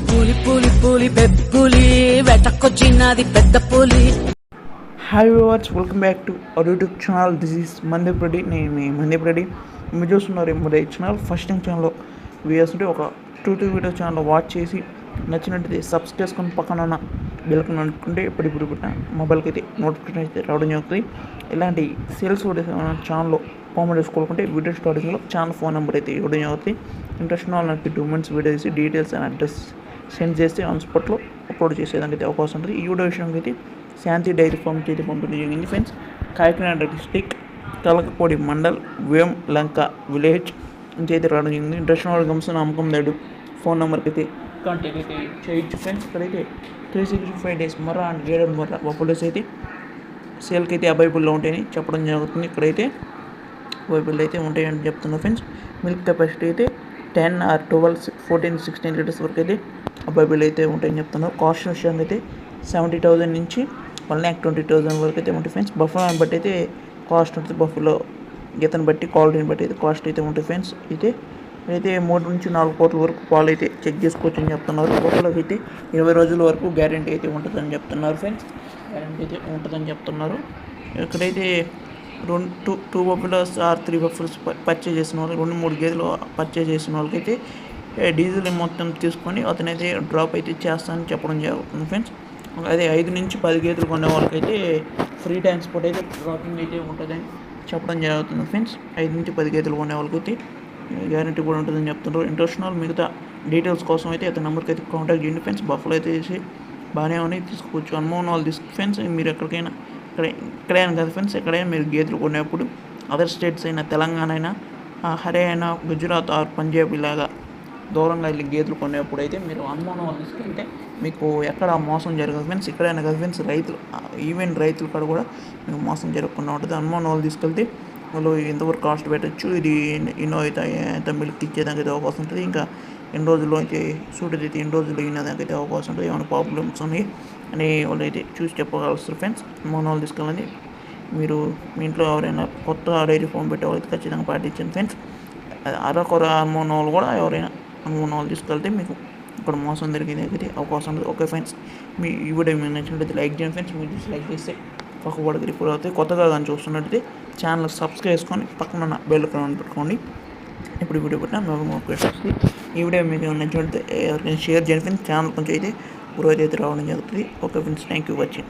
పూలి పూలి పూలి బెబ్బులి వెటకొచ్చినది పెద్ద పూలి. Hi viewers, welcome back to our YouTube channel. This is Mandeep Reddy. నేను మీ మందీప్ రెడ్డి. మీరు చూస్తున్నారు మరి ఛానల్ ఫస్ట్ టైం ఛానల్లో వీడియోస్ ఉంటే ఒక 2 వీడియో ఛానల్ వాచ్ చేసి నచ్చినట్టయితే సబ్స్క్రైబ్ చేసుకొని పక్కన ఉన్న బెల్కన్ అనుకుంటే ఇప్పుడు మొబైల్కి అయితే నోటిఫికేషన్ అయితే రావడం జరుగుతుంది. ఇలాంటి సేల్స్ వీడియోస్ ఛానల్లో ఫామ్ చేసుకోవాలంటే వీడియో స్టార్టింగ్లో ఛానల్ ఫోన్ నెంబర్ అయితే ఇవ్వడం జరుగుతుంది. ఇంట్రెస్ట్ ఉన్న వాళ్ళకి 2 మంత్స్ వీడియో చేసి డీటెయిల్స్ అండ్ అడ్రస్ సెండ్ చేస్తే ఆన్ స్పాట్లో అప్లోడ్ చేసేదానికి అయితే అవకాశం ఉంటుంది. ఈ వీడియో విషయానికి అయితే శాంతి డైరీ ఫామ్ అయితే పంపిణీ జరిగింది ఫ్రెండ్స్. కాకినాడ డిస్టిక్ తలకపూడి మండల్ వేం లంక విలేజ్ నుంచి అయితే రావడం జరిగింది. ఇంట్రెస్ట్ ఉన్న వాళ్ళకి గమనిస్తున్న అమ్మకం లేడు ఫోన్ నెంబర్కి అయితే కాంటాక్ట్ అయితే చేయొచ్చు ఫ్రెండ్స్. ఇక్కడైతే 365 డేస్ మొర్ర అండ్ గేడెడ్ మొర్ర బఫెలోస్ అయితే సేల్కి అయితే అవైలబుల్లో ఉంటాయని చెప్పడం జరుగుతుంది. ఇక్కడైతే అవైలబుల్ అయితే ఉంటాయని చెప్తున్నారు ఫ్రెండ్స్. మిల్క్ కెపాసిటీ అయితే 10 or 12, 14, 16 లీటర్స్ వరకు అయితే అవైలబుల్ అయితే ఉంటాయని చెప్తున్నారు. కాస్ట్ విషయానికి అయితే 70,000 నుంచి 1,20,000 వరకు అయితే ఉంటాయి ఫ్రెండ్స్. బఫెలోని బట్టి అయితే కాస్ట్ ఉంటుంది. బఫెలో గీతను బట్టి క్వాలిటీని బట్టి అయితే కాస్ట్ అయితే ఉంటుంది ఫ్రెండ్స్. అయితే 3 నుంచి 4 కోట్ల వరకు పాలు అయితే చెక్ చేసుకోవచ్చు అని చెప్తున్నారు. బఫెలోకి అయితే 20 రోజుల వరకు గ్యారెంటీ అయితే ఉంటుందని చెప్తున్నారు ఫ్రెండ్స్. గ్యారెంటీ అయితే ఉంటుందని చెప్తున్నారు. ఇక్కడైతే 2 బఫెలోస్ ఆర్ 3 బఫెలోస్ పర్చేజ్ చేసిన వాళ్ళు 2-3 గేదెలు పర్చేజ్ చేసిన వాళ్ళకైతే డీజిల్ మొత్తం తీసుకొని అతనైతే డ్రాప్ అయితే చేస్తానని చెప్పడం జరుగుతుంది ఫ్రెండ్స్. అదే 5 నుంచి 10 గేదెలు కొనే వాళ్ళకైతే ఫ్రీ ట్రాన్స్పోర్ట్ అయితే డ్రాపింగ్ అయితే ఉంటుందని చెప్పడం జరుగుతుంది ఫ్రెండ్స్. 5 నుంచి 10 గేదెలు కొనే వాళ్ళకైతే గ్యారెంటీ కూడా ఉంటుందని చెప్తున్నారు. ఇంట్రెస్ట్ మిగతా డీటెయిల్స్ కోసం అయితే అతని నెంబర్కి అయితే కాంటాక్ట్ చేయండి ఫ్రెండ్స్. బఫెలో అయితే చేసి బాగానే ఉన్నాయి, తీసుకోవచ్చు. అనుభవం వాళ్ళు ఫ్రెండ్స్. మీరు ఎక్కడికైనా ఇక్కడైనా కదా ఫ్రెండ్స్, ఎక్కడైనా మీరు గేదెలు కొనేప్పుడు అదర్ స్టేట్స్ అయినా తెలంగాణ అయినా హర్యానా, గుజరాత్ ఆర్ పంజాబ్ ఇలాగా దూరంగా వెళ్ళి గేదెలు కొనేప్పుడు అయితే మీరు అనుమానం వాళ్ళు తీసుకుంటే మీకు ఎక్కడ మోసం జరగదు ఫ్రెండ్స్. ఇక్కడైనా కదా ఫ్రెండ్స్, ఈవెన్ రైతులు కాడ కూడా మీకు మోసం జరగకుండా ఉంటుంది. అనుమానం వాళ్ళు తీసుకెళ్తే వాళ్ళు ఎంతవరకు కాస్ట్ పెట్టచ్చు, ఇది ఇన్నో అయితే ఎంత మిల్క్ ఇచ్చేదానికి అవకాశం ఉంటుంది, ఇంకా ఎన్ని రోజుల్లో అయితే సూటది అయితే ఎన్ని రోజుల్లో ఇన్నదానికి అయితే అవకాశం ఉంటుంది, ఏమైనా ప్రాబ్లమ్స్ ఉన్నాయి అని వాళ్ళు అయితే చూసి చెప్పగలుగుతారు ఫ్రెండ్స్. అనుమానం వాళ్ళు తీసుకెళ్ళండి. మీరు మీ ఇంట్లో ఎవరైనా కొత్త డైరీ ఫామ్ పెట్టే వాళ్ళకి ఖచ్చితంగా పాటించండి ఫ్రెండ్స్. అరకొర అనుమానం వాళ్ళు కూడా ఎవరైనా అనుమానం వాళ్ళు తీసుకెళ్తే మీకు ఇక్కడ మోసం జరిగేది అవకాశం ఉంది. ఓకే ఫ్రెండ్స్, మీ ఈ వీడియో మీకు నచ్చినట్లయితే లైక్ చేయండి ఫ్రెండ్స్. మీరు లైక్ చేస్తే పక్కపడికి రిపోర్ట్ అవుతాయి. కొత్తగా కానీ చూస్తున్నట్టయితే ఛానల్ సబ్స్క్రైబ్ చేసుకొని పక్కన ఉన్న బెల్ ఐకాన్ పెట్టుకోండి. ఇప్పుడు ఈ వీడియో పెట్టినా వస్తుంది. ఈ వీడియో మీకు నచ్చినట్లయితే ఎవరికైనా షేర్ చేయండి ఫ్రెండ్స్. ఛానల్ కొంచెం అయితే గ్రోత్ అయితే రావడం జరుగుతుంది. Okay friends, thank you watching.